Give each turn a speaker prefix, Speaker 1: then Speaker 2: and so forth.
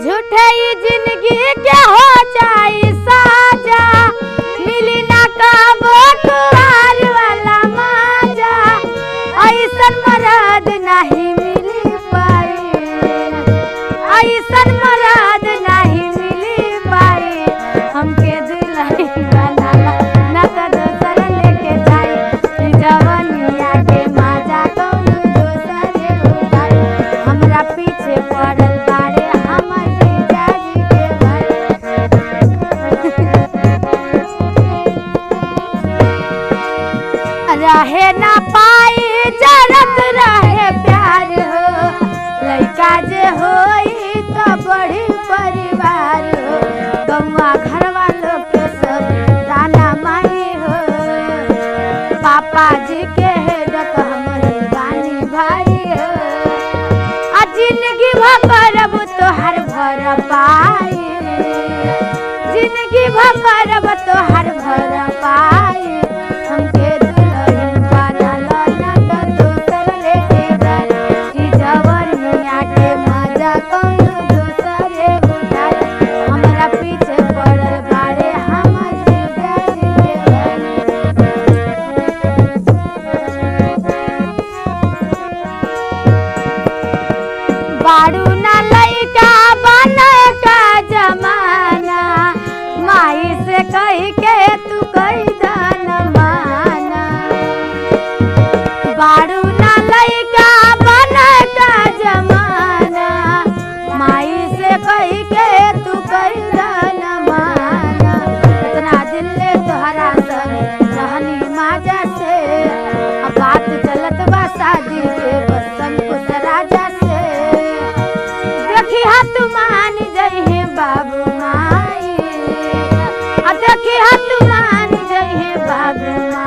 Speaker 1: झूठे ही जिंदगी के हो जाए साजा, मिली ना कबो कुंवार वाला माजा, ऐसन मरद नहीं मिली पाई, ऐसन मरद नहीं मिली पाई। हमके दुल्हन बनाला ना तो दोसर लेके जाई, ई जवनिया के माजा कौनो दोसरे उठाई। हमरा पीछे पड़ल बाड़े हमर जीजाजी के भाई। रहे ना पाई जरत रहे प्यार हो, लइका जे होई तो बड़ी परिवार हो, गौवा घर वालों के सब दाना माई हो। पापा जी के हेडक हमरे बानी भाई हो, आ जिंदगी भर करब तोहर भर पाई, जिंदगी भर करब तोहर भर पाई। हमके दुल्हन बनाला ना तो दोसर लेके जाई, ई जवनिया के मजा कौनो दोसरे उठाई। हमरा पीछे पड़ल बाड़े हमर जीजाजी के भाई। बारू ना लइका बने का जमाना, माई से कही के तू कही दान माना। बारू ना लइका बने का जमाना, माई से कही के तू कही दान माना। इतना दिन ले तोहरा संग रहनी माजा से, अब बात चलत बा शादी के बसन कुछ राजा से। देखी हाथ मान जइहे बाबू माई, आ देखी हाथ मान जइहे बाबू माई।